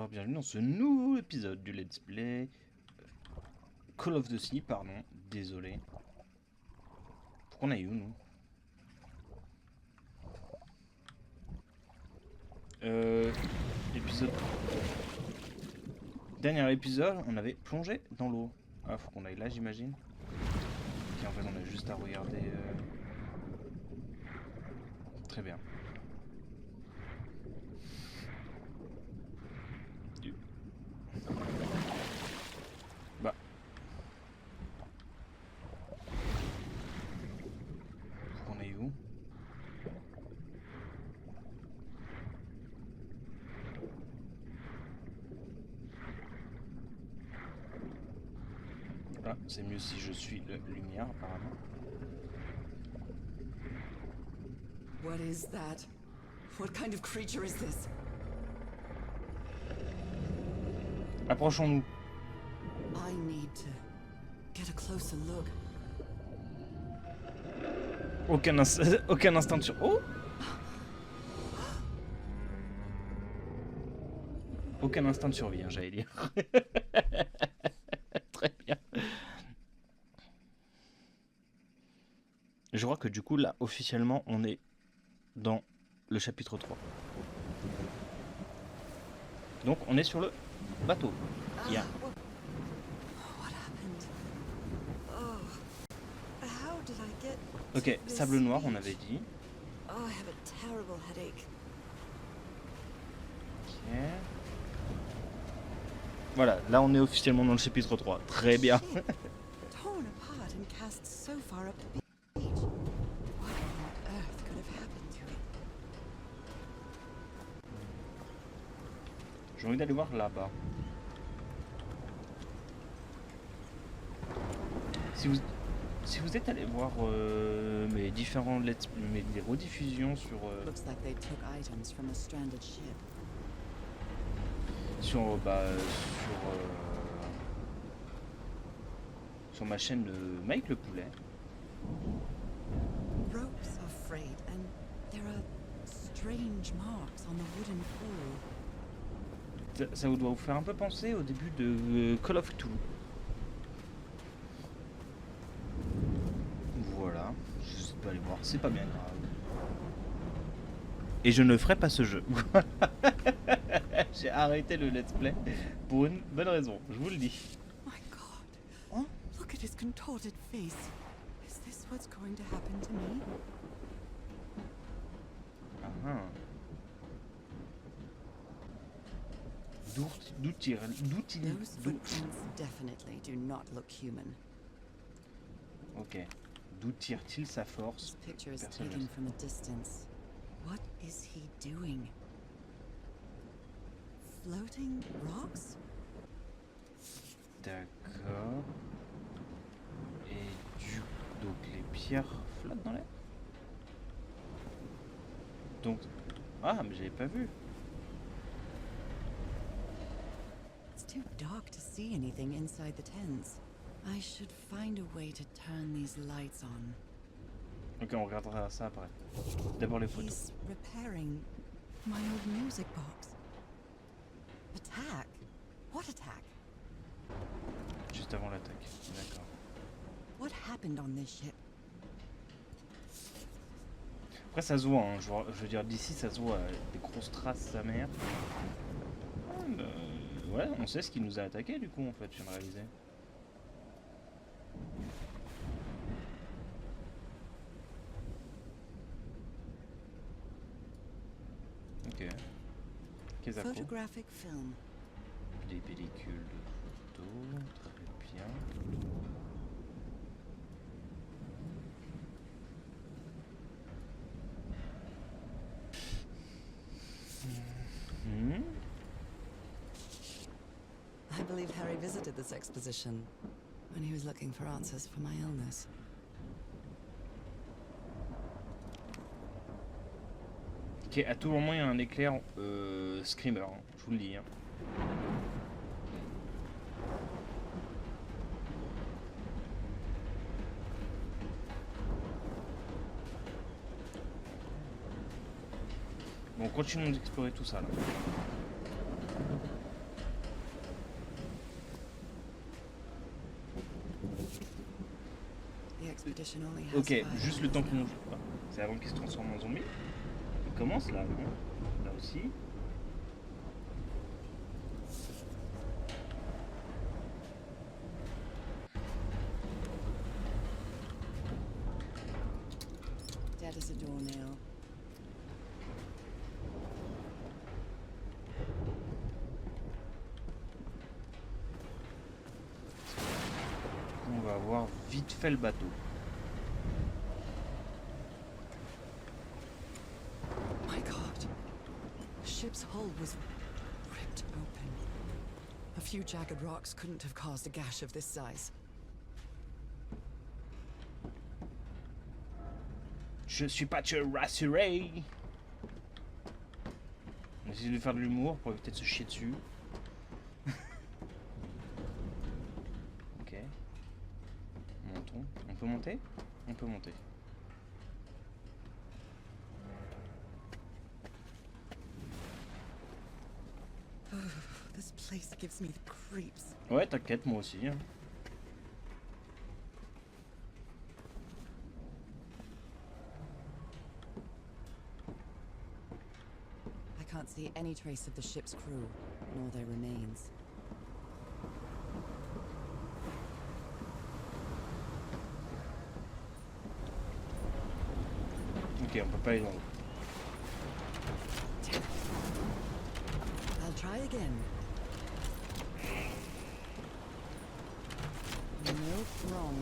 Bonsoir, bienvenue dans ce nouveau épisode du Let's Play Call of Duty, pardon, désolé. Pourquoi on a eu nous épisode... Dernier épisode, on avait plongé dans l'eau. Ah, faut qu'on aille là, j'imagine. Ok, en fait, on a juste à regarder... Très bien. Bah. Faut qu'on aille où? Ah, c'est mieux si je suis la lumière, apparemment. What is that? What kind of creature is this? Approchons-nous. I need to get a closer look. Aucun instinct de sur... Oh! Aucun instinct de survie, hein, j'allais dire. Très bien. Je crois que du coup, là, officiellement, on est dans le chapitre 3. Donc, on est sur le bateau. Yeah. What happened? Oh, how did I get Ok, to sable this noir, on beach? avait dit. Oh, I have a terrible headache. Ok. Voilà, là, on est officiellement dans le chapitre 3. Très bien. Torn apart and cast so far up the beach. What on earth could have happened to it? J'ai envie d'aller voir là-bas. Si vous êtes allé voir mes différents mes rediffusions sur Looks like they took items from a stranded ship. sur ma chaîne de Mike le Poulet. Ropes are frayed and there are strange marks on the wooden pole. Ça vous doit vous faire un peu penser au début de Call of Cthulhu. Voilà, je sais pas aller voir, c'est pas bien grave. Et je ne ferai pas ce jeu. J'ai arrêté le let's play pour une bonne raison, je vous le dis. My God! Hein? Look at his contorted face. Is this what's going to happen to me? Ah. Those footprints definitely do not look human. Ok. D'où tire-t-il sa force? This picture is Personne ne taken sait. from a distance. What is he doing? Floating rocks? D'accord. Donc les pierres flottent dans l'air. Donc... Ah, mais j'avais pas vu. It's too dark to see anything inside the tents. I should find a way to turn these lights on. Ok, on regardera ça après. D'abord les photos. He's repairing my old music box. Attack? What attack? Juste avant l'attaque. D'accord. What happened on this ship? Après ça se voit, hein. Je veux dire d'ici ça se voit, des grosses traces sa mère. Ah, bah, ouais, on sait ce qui nous a attaqué du coup en fait, je viens de réaliser. Ok. Qu'est-ce que ça fait? Photographic film. Des pellicules de photos, très bien. Mhm. I believe Harry visited this exposition when he was looking for answers for my illness. Ok, à tout moment il y a un éclair screamer, hein, je vous le dis. Hein. Bon, continuons d'explorer tout ça là. expedition only has Ok, 5 juste le temps minutes qu'on... now. Ah, c'est avant qu'il se transforme en zombie. Il commence là, non? Là aussi. Dead as a doornail. On va voir vite fait le bateau. My God. The ship's hull was ripped open. A few jagged rocks couldn't have caused a gash of this size. Je suis pas te rassuré. On essaie de faire de l'humour pour éviter de se chier dessus. Ok. Montons. On peut monter? On peut monter. This place gives me the creeps. Ouais, t'inquiète, moi aussi. Hein. I can't see any trace of the ship's crew, nor their remains. Ok, on peut pas aller dans l'eau. I'll try again. Nope, wrong.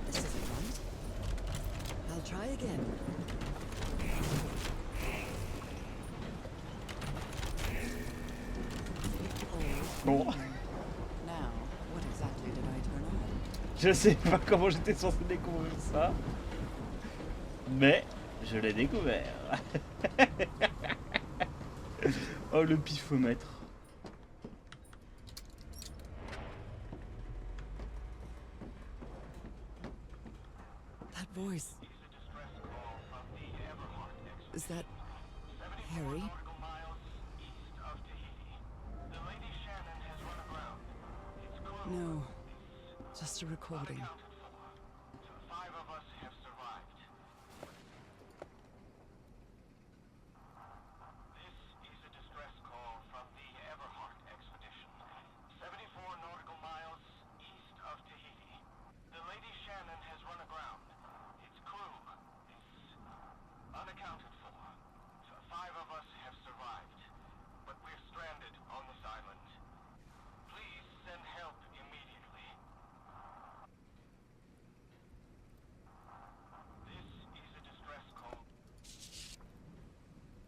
This isn't right. I'll try again. Bon. Now, what exactly did I turn on? Je sais pas comment j'étais censé découvrir ça. Mais je l'ai découvert. Oh, le pifomètre. That voice. Is that Harry? No, just a recording.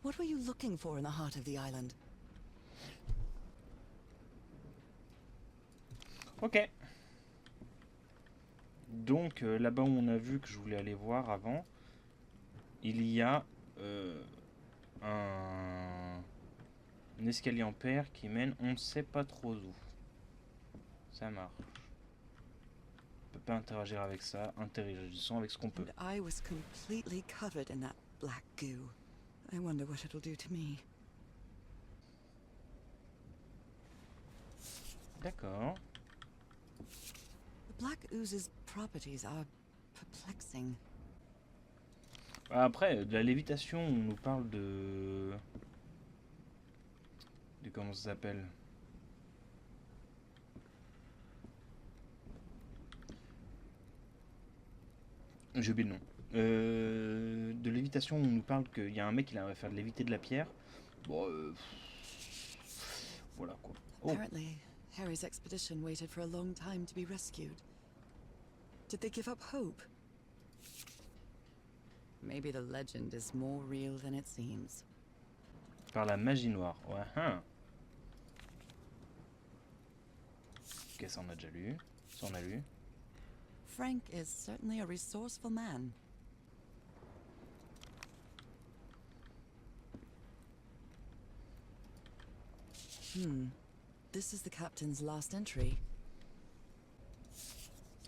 What were you looking for in the heart of the island? Ok. Donc là-bas où on a vu que je voulais aller voir avant, il y a un escalier en paire qui mène on ne sait pas trop où. Ça marche. On peut pas interagir avec ça, interagissons avec ce qu'on peut. And I was completely covered in that black goo. I wonder what it'll do to me. D'accord. The black ooze's properties are perplexing. Après, de la lévitation, on nous parle de comment ça s'appelle? J'ai oublié le nom. De lévitation, on nous parle qu'il y a un mec qui va faire de léviter de la pierre. Bon, voilà quoi. Oh, Apparently, Harry's expedition waited for a long time to be rescued. Did they give up hope? Maybe the legend is more real than it seems. par la magie noire. Ouais, hein. Ok, ça on a déjà lu. Ça on a lu. Frank is certainly a resourceful man. This is the captain's last entry.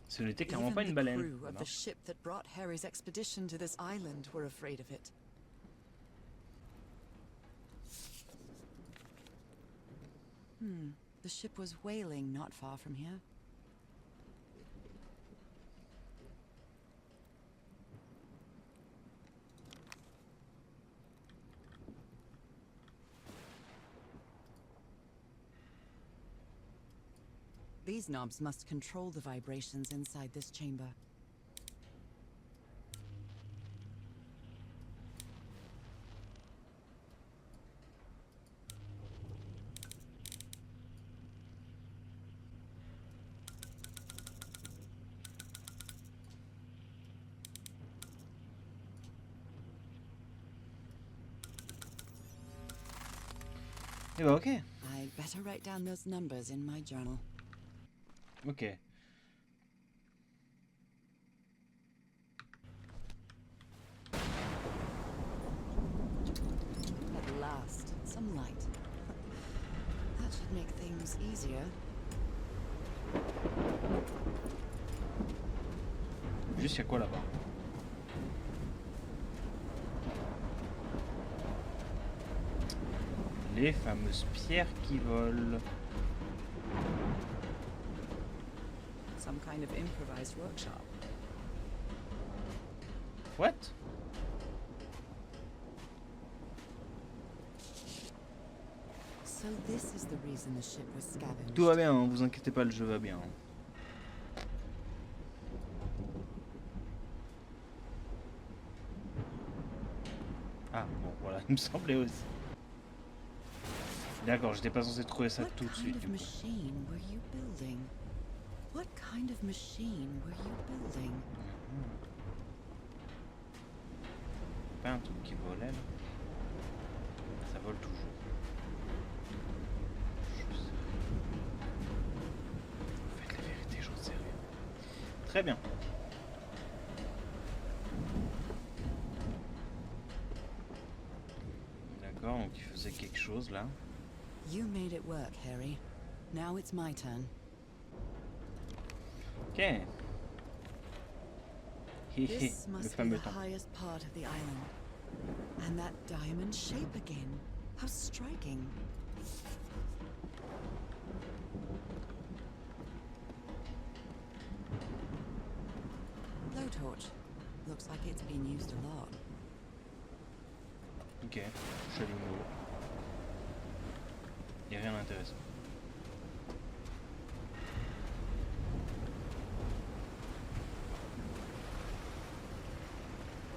Ce n'était clairement Even pas une the baleine. crew Ça of the marche. ship that brought Harry's expedition to this island were afraid of it. The ship was whaling not far from here. These knobs must control the vibrations inside this chamber. Eh bah ok. I'd better write down those numbers in my journal. Ok. At last, some light. That should make things easier. Juste y'a quoi là-bas? Les fameuses pierres qui volent. Some kind of improvised workshop. What? So this is the reason the ship was scavenged. Tout va bien, hein, vous inquiétez pas, le jeu va bien. Ah bon, voilà, il me semblait aussi. D'accord, j'étais pas censé trouver ça tout de suite. What kind of machine were you building? What kind of machine were you building? Pas un truc qui volait là. Ça vole toujours. Je sais. Faites la vérité, j'en sais rien. Très bien. D'accord, donc il faisait quelque chose là. You made it work, Harry. Now it's my turn. Ok. This Le must be fameux the temps. highest part of the island. And that diamond shape again. How striking. Blowtorch. Looks like it's been used a lot. Ok, chalumeau. Y'a rien d'intéressant.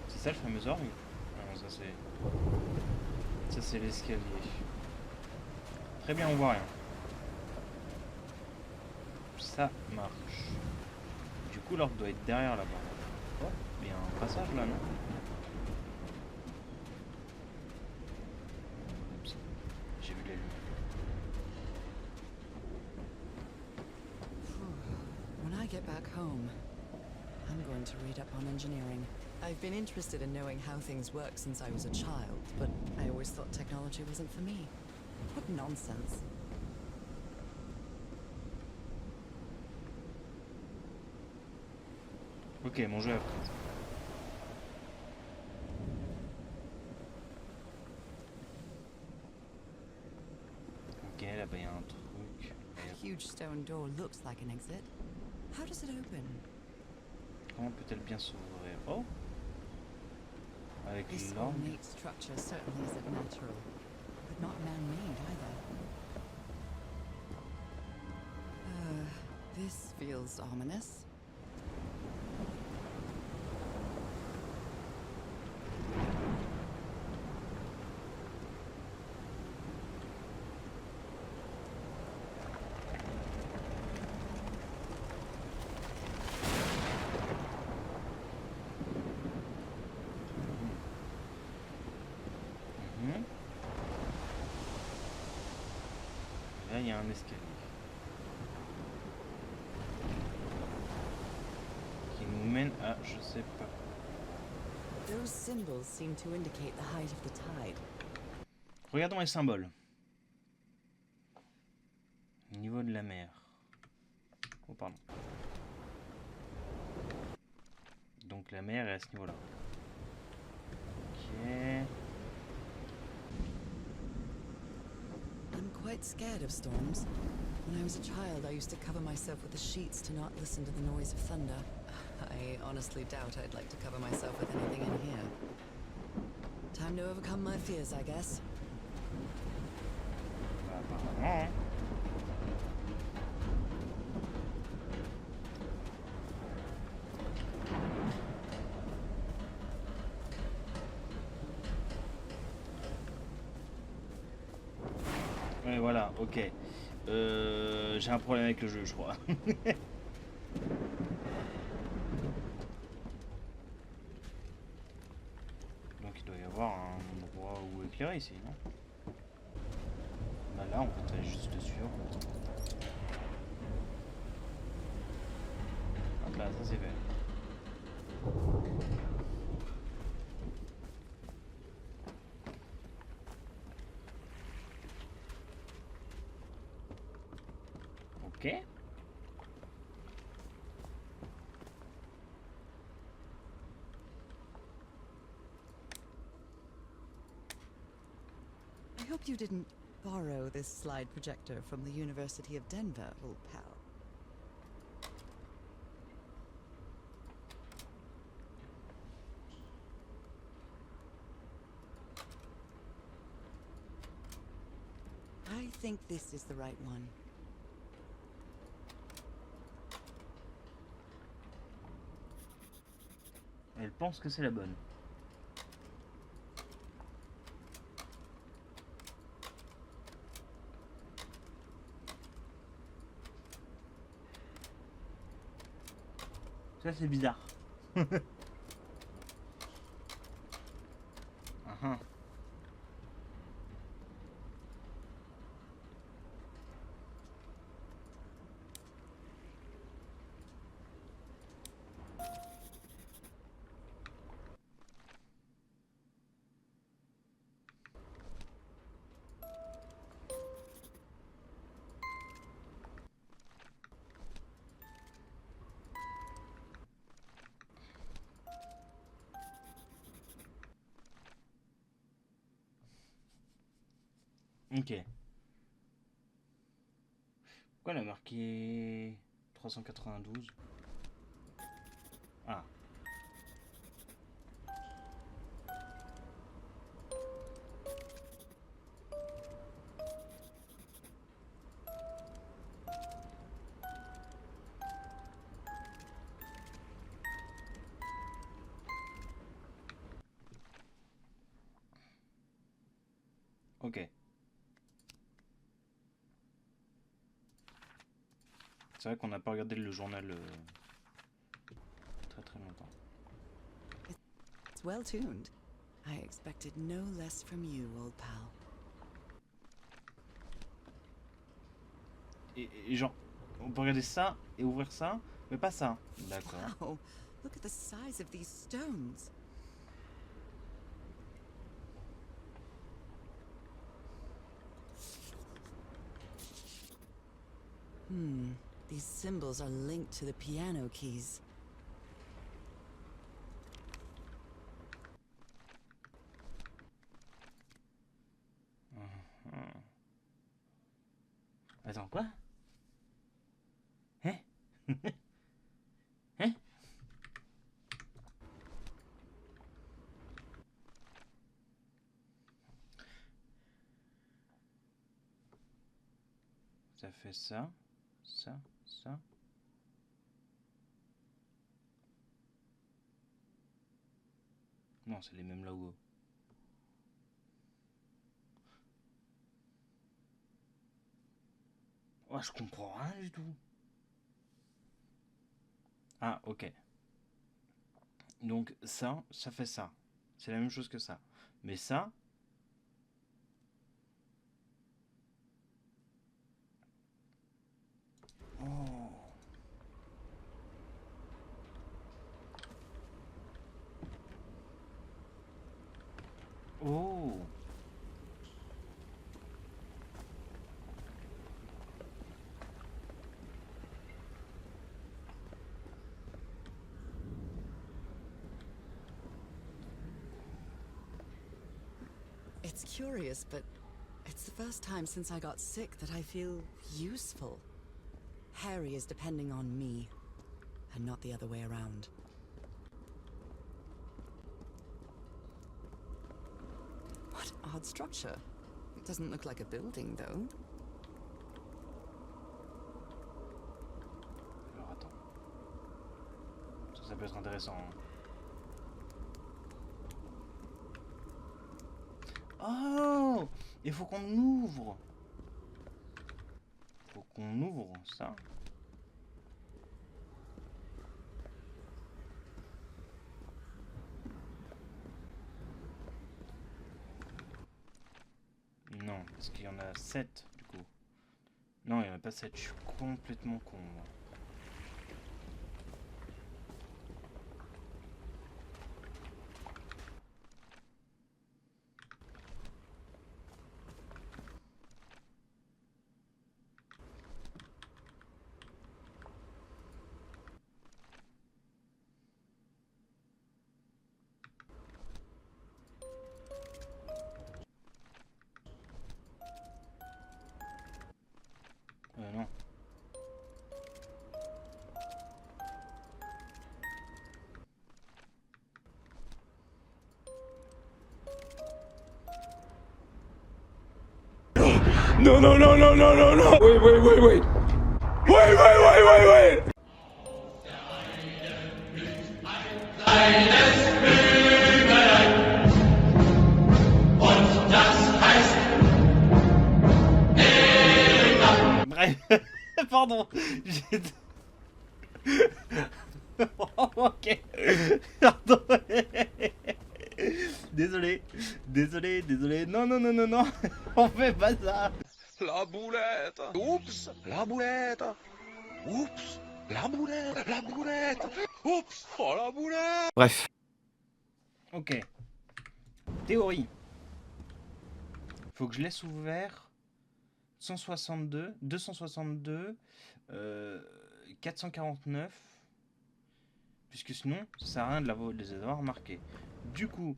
C'est ça le fameux orgue? Ah non, ça c'est... Ça c'est l'escalier. Très bien, on voit rien. Ça marche. Du coup l'orgue doit être derrière là-bas. Oh, il y a un passage là, non? Oups, j'ai vu les lumières. When I get back home, I'm going to read up on engineering. I've been interested in knowing how things work since I was a child, but I always thought technology wasn't for me. What nonsense. Ok, mon jeu après. Ok, là-bas il y a un truc. A huge stone door looks like an exit. How does it open? Comment peut-elle bien s'ouvrir? Oh! Avec This l'orgue. ornate structure certainly isn't natural, but not man-made either. This feels ominous. Mhm. Là, il y a un escalier. Qui nous mène à je sais pas. Those symbols seem to indicate the height of the tide. Regardons les symboles. Niveau de la mer. Oh, pardon. Donc la mer est à ce niveau-là. Ok. I'm quite scared of storms. When I was a child, I used to cover myself with the sheets to not listen to the noise of thunder. I honestly doubt I'd like to cover myself with anything in here. Time to overcome my fears, I guess. Bah, apparemment. Hein. Ouais, voilà, ok. J'ai un problème avec le jeu, je crois. Donc il doit y avoir un endroit où éclairer ici, non? Bah là, on peut aller juste sur. Hop là, ça c'est fait. Ok. I hope you didn't borrow this slide projector from the University of Denver, old pal. I think this is the right one. Elle pense que c'est la bonne. Ça c'est bizarre. Ah, ok. Pourquoi elle a marqué 392? Ah. Ok. C'est vrai qu'on n'a pas regardé le journal très très longtemps. It's well tuned. I expected no less from you, old pal. Et genre, on peut regarder ça et ouvrir ça, mais pas ça. D'accord. Wow, look at the size of these stones. These symbols are linked to the piano keys. Attends, quoi? Hein? Hein? Ça fait ça, ça, ça. Non, c'est les mêmes logos. Oh, je comprends rien du tout. Ah, ok. Donc ça, ça fait ça. C'est la même chose que ça. Mais ça... Oh. Oh. It's curious, but it's the first time since I got sick that I feel useful. Harry is depending on me, and not the other way around. What odd structure. It doesn't look like a building, though. Alors attends. Ça peut être intéressant. Hein. Oh! Il faut qu'on ouvre. qu'on ouvre ça. Non, parce qu'il y en a 7 du coup. Non, il n'y en a pas 7, je suis complètement con moi. Non. Non, non, non, non, non, non, non. Wait, wait, wait, wait. Wait, wait, wait, wait, wait. Bref, pardon. Ok. Pardon. Désolé. Désolé, désolé. Non, non, non, non, non. On fait pas ça. La boulette. Oups, la boulette. Oups, la boulette. La boulette. Oups, oh la boulette. Bref. Ok. Théorie. Faut que je laisse ouvert 162, 262, 449. Puisque sinon, ça sert à rien de les avoir marqués. Du coup,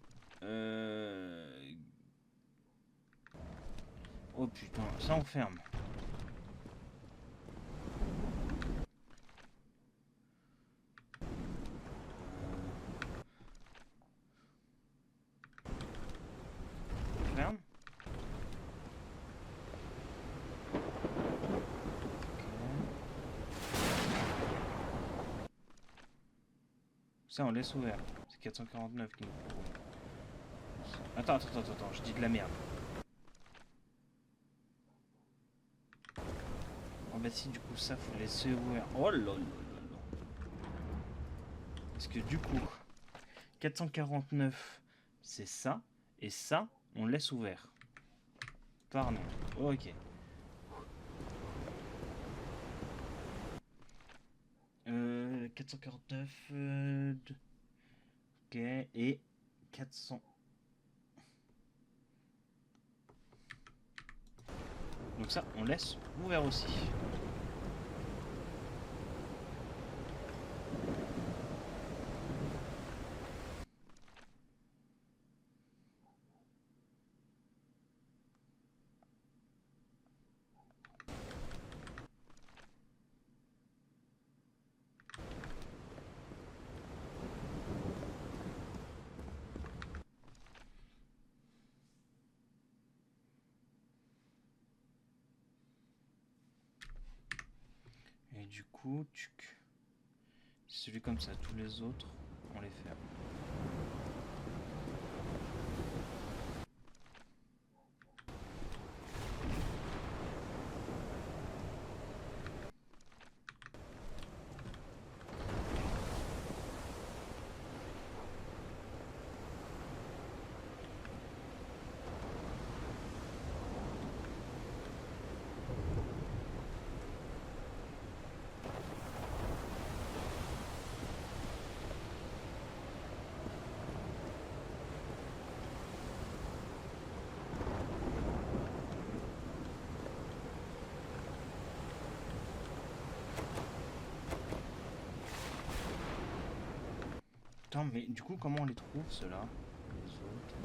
oh putain, ça on ferme. Ferme. Ça on laisse ouvert. C'est 449 qui nous faut. Attends, je dis de la merde. Oh bah si, du coup ça faut laisser ouvert. Oh là là là là. Parce que du coup 449 c'est ça, et ça on laisse ouvert. Pardon. Oh, ok. 449 ok, et 400. Donc ça on laisse ouvert aussi. Et du coup, celui comme ça, tous les autres, on les ferme. Attends, mais du coup, comment on les trouve, ceux-là? Les autres.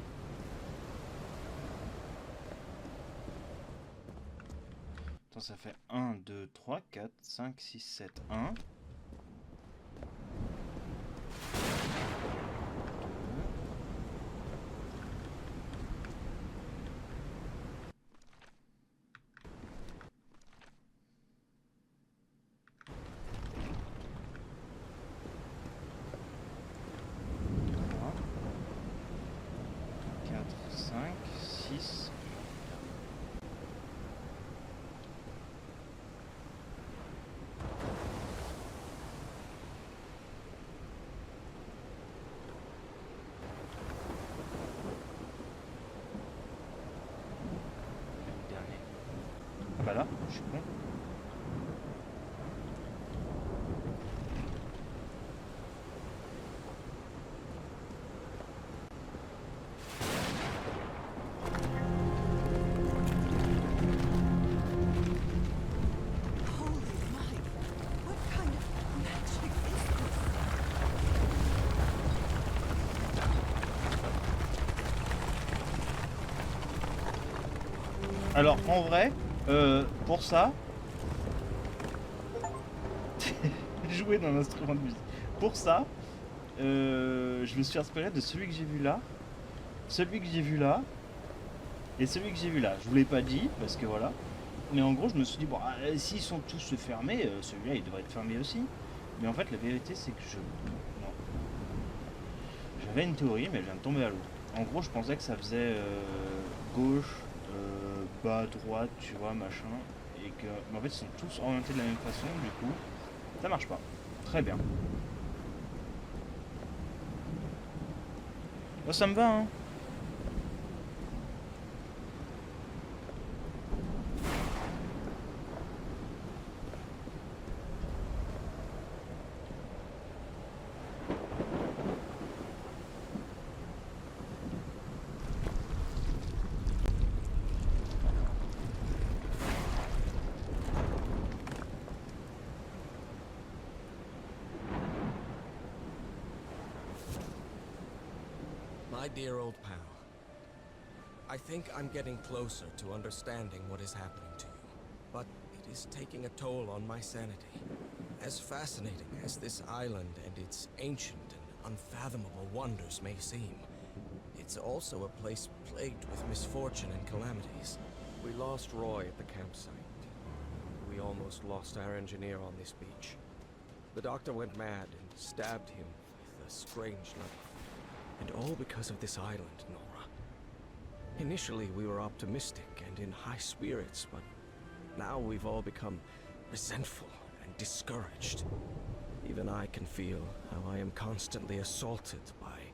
Attends, ça fait 1, 2, 3, 4, 5, 6, 7, 1. 4, 5, 6. Je suis con. Holy Mike! What kind of magic is this? Alors en vrai, pour ça, jouer dans l'instrument de musique. Pour ça, je me suis inspiré de celui que j'ai vu là, celui que j'ai vu là, et celui que j'ai vu là. Je vous l'ai pas dit parce que voilà. Mais en gros, je me suis dit bon, s'ils sont tous fermés, celui-là il devrait être fermé aussi. Mais en fait, la vérité c'est que non. J'avais une théorie, mais elle vient de tomber à l'eau. En gros, je pensais que ça faisait gauche, bas, droite, tu vois, machin, et que, mais en fait, ils sont tous orientés de la même façon. Du coup, ça marche pas. Très bien. Oh, ça me va, hein. My dear old pal, I think I'm getting closer to understanding what is happening to you, but it is taking a toll on my sanity. As fascinating as this island and its ancient and unfathomable wonders may seem, it's also a place plagued with misfortune and calamities. We lost Roy at the campsite. We almost lost our engineer on this beach. The doctor went mad and stabbed him with a strange knife. And all because of this island, Nora. Initially, we were optimistic and in high spirits, but now we've all become resentful and discouraged. Even I can feel how I am constantly assaulted by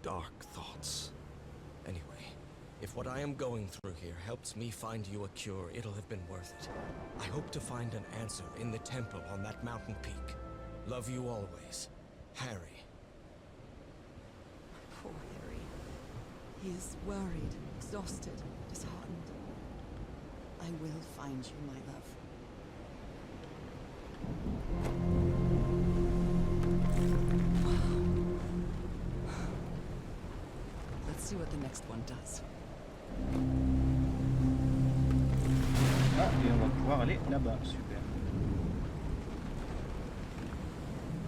dark thoughts. Anyway, if what I am going through here helps me find you a cure, it'll have been worth it. I hope to find an answer in the temple on that mountain peak. Love you always, Harry. Poor Harry. He is worried, exhausted, disheartened. I will find you, my love. Let's see what the next one does. Ah, et on va pouvoir aller là-bas. Super.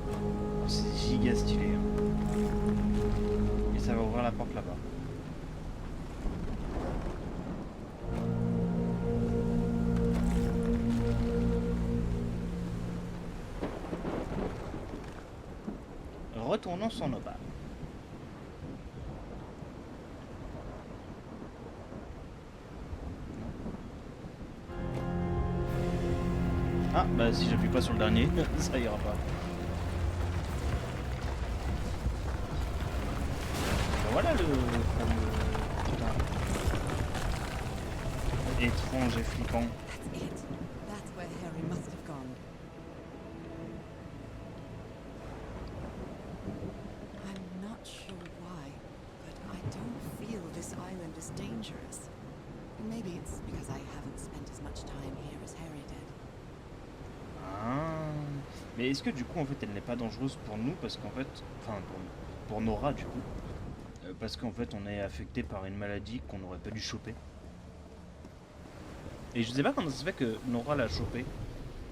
Oh, c'est giga stylé. Hein. Et ça va ouvrir la porte là-bas. Retournons sur nos pas. Ah, bah si j'appuie pas sur le dernier, ça ira pas. Bah voilà le fameux putain étrange et flippant. That's it. That's where Harry must have gone. I'm not sure why, but I don't feel this island is dangerous. Maybe it's because I haven't spent as much time here as Harry did. Ah. Mais est-ce que du coup en fait elle n'est pas dangereuse pour nous parce qu'en fait, enfin pour Nora du coup, parce qu'en fait on est affecté par une maladie qu'on n'aurait pas dû choper. Et je sais pas comment ça se fait que Nora l'a chopé.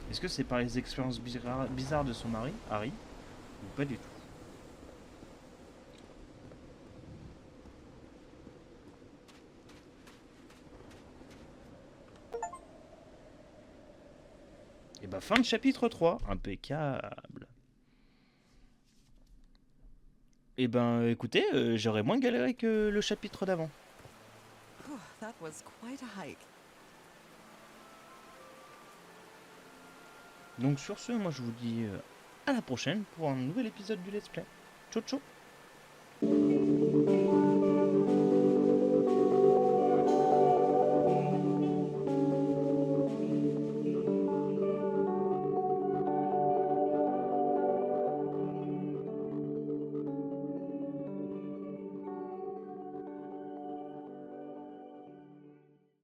Est-ce que c'est par les expériences bizarres de son mari, Harry, ou pas du tout? Et bah fin de chapitre 3, impeccable. Et ben écoutez, j'aurais moins galéré que le chapitre d'avant. Whew, that was quite a hike. Donc sur ce, moi je vous dis à la prochaine pour un nouvel épisode du Let's Play. Ciao ciao.